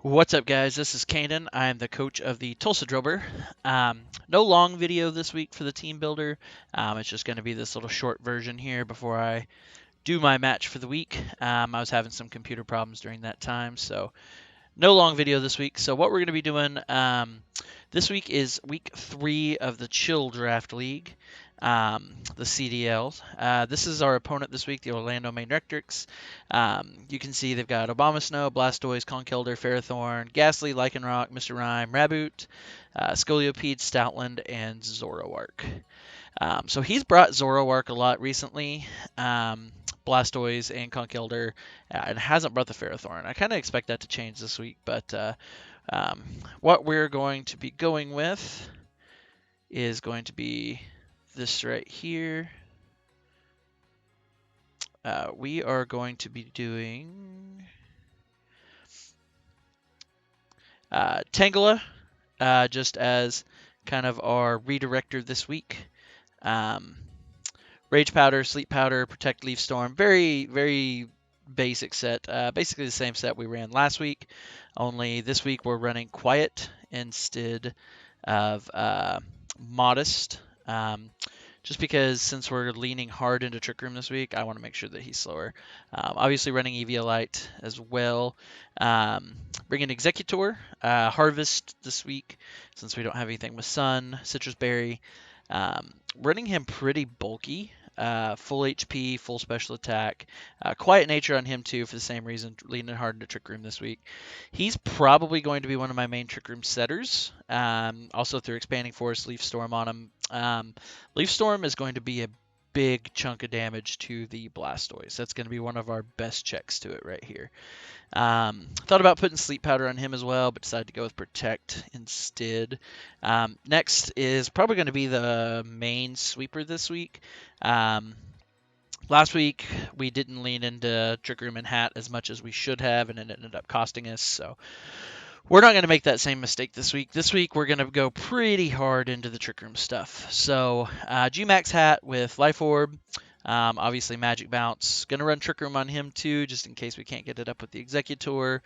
What's up, guys? This is Kanan. I'm the coach of the Tulsa Driller. No long video this week for the team builder. It's just going to be this little short version here before I do my match for the week. I was having some computer problems during that time, so no long video this week. So what we're going to be doing this week is week 3 of the Chill Draft League, the CDL. This is our opponent this week, the Orlando Main Rectrix. You can see they've got Obama Snow, Blastoise, Conkeldurr, Ferrothorn, Ghastly, Lycanroc, Mr. Rhyme, Raboot, Scolipede, Stoutland, and Zoroark. So he's brought Zoroark a lot recently, Blastoise and Conkeldurr, and hasn't brought the Ferrothorn. I kind of expect that to change this week, but what we're going to be going with is going to be this right here. We are going to be doing Tangela just as kind of our redirector this week. Rage Powder, Sleep Powder, Protect Leaf Storm. Very, very basic set. Basically the same set we ran last week, only this week we're running Quiet instead of Modest. Just because since we're leaning hard into Trick Room this week, I want to make sure that he's slower. Obviously running Eviolite as well. Bringing Executor, Harvest this week since we don't have anything with Sun, Citrus Berry. Running him pretty bulky. Full HP, full special attack. Quiet nature on him too for the same reason, leaning hard into Trick Room this week. He's probably going to be one of my main Trick Room setters. Also through Expanding Force, Leaf Storm on him. Leaf Storm is going to be a big chunk of damage to the Blastoise. That's going to be one of our best checks to it right here. Thought about putting Sleep Powder on him as well, but decided to go with Protect instead. Next is probably going to be the main sweeper this week. Last week, we didn't lean into Trick Room and Hat as much as we should have, and it ended up costing us, so we're not going to make that same mistake this week. This week, we're going to go pretty hard into the Trick Room stuff. So, G-Max Hat with Life Orb, obviously Magic Bounce. Going to run Trick Room on him too, just in case we can't get it up with the Executor.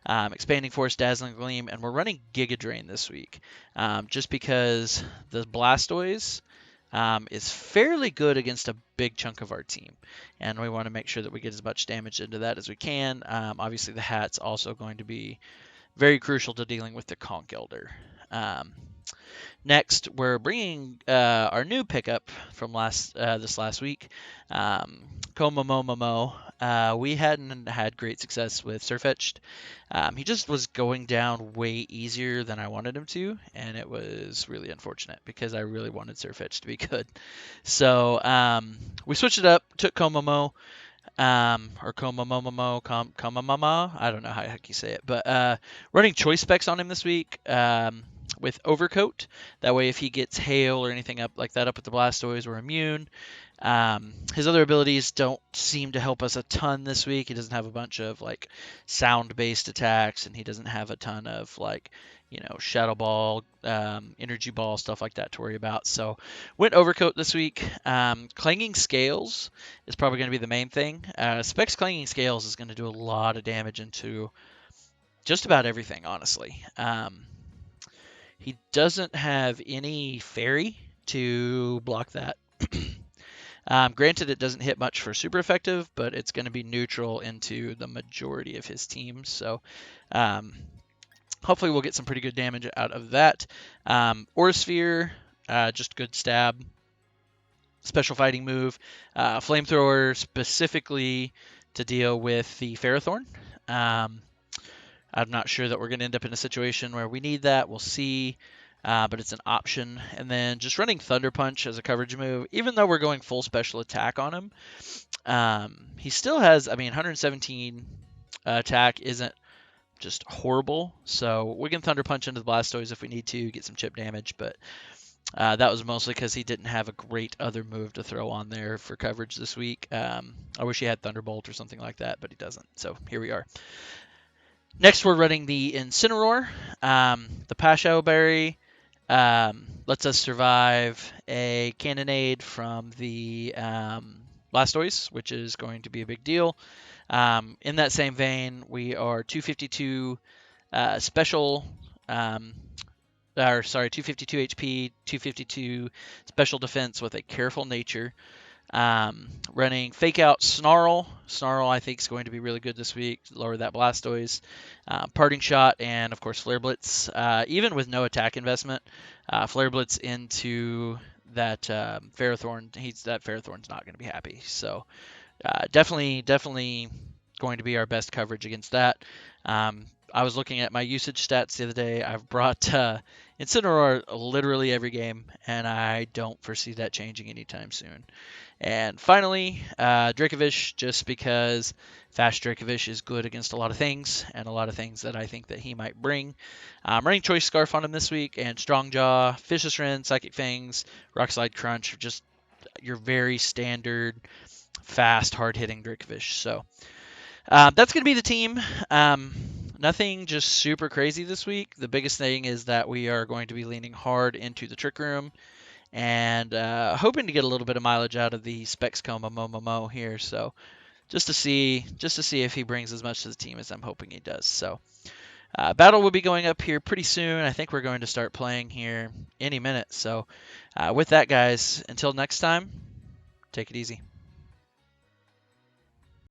Expanding Force, Dazzling Gleam, and we're running Giga Drain this week, just because the Blastoise is fairly good against a big chunk of our team, and we want to make sure that we get as much damage into that as we can. Obviously, the Hat's also going to be very crucial to dealing with the Conkeldurr. Next, we're bringing our new pickup from this last week, Komomomomo. We hadn't had great success with Surfetched. He just was going down way easier than I wanted him to, and it was really unfortunate because I really wanted Surfetched to be good. So we switched it up, took Komomo. Or Komamama, I don't know how the heck you say it, but running choice specs on him this week with Overcoat. That way, if he gets hail or anything up like that up with the Blastoise, we're immune. His other abilities don't seem to help us a ton this week. He doesn't have a bunch of like sound-based attacks, and he doesn't have a ton of like Shadow Ball, Energy Ball, stuff like that to worry about. So went Overcoat this week. Clanging Scales is probably going to be the main thing. Specs Clanging Scales is going to do a lot of damage into just about everything, honestly. He doesn't have any Fairy to block that. Granted, it doesn't hit much for super effective, but it's going to be neutral into the majority of his team. So hopefully we'll get some pretty good damage out of that. Aura Sphere, just good stab. Special fighting move. Flamethrower specifically to deal with the Ferrothorn. I'm not sure that we're going to end up in a situation where we need that. We'll see. But it's an option. And then just running Thunder Punch as a coverage move, even though we're going full special attack on him, he still has, 117 attack isn't just horrible. So we can Thunder Punch into the Blastoise if we need to, get some chip damage. But that was mostly because he didn't have a great other move to throw on there for coverage this week. I wish he had Thunderbolt or something like that, but he doesn't. So here we are. Next, we're running the Incineroar. The Pasho Berry lets us survive a Cannonade from the Blastoise, which is going to be a big deal. In that same vein, we are 252 special, um, or sorry, 252 HP, 252 special defense with a careful nature. Running fake out Snarl. Snarl, I think, is going to be really good this week. Lower that Blastoise. Parting Shot, and of course, Flare Blitz. Even with no attack investment, Flare Blitz into that Ferrothorn. That Ferrothorn's not going to be happy. So definitely going to be our best coverage against that. I was looking at my usage stats the other day. I've brought Incineroar literally every game, and I don't foresee that changing anytime soon. And finally, Dracovish, just because Fast Dracovish is good against a lot of things, and a lot of things that I think that he might bring. I'm running Choice Scarf on him this week, and Strong Jaw, Vicious Rend, Psychic Fangs, Rock Slide Crunch, just your very standard, fast, hard-hitting Dracovish. So that's going to be the team. Nothing just super crazy this week. The biggest thing is that we are going to be leaning hard into the Trick Room and hoping to get a little bit of mileage out of the Spexcoma Momomo here. So just to see if he brings as much to the team as I'm hoping he does. So battle will be going up here pretty soon. I think we're going to start playing here any minute. So with that, guys, until next time, take it easy.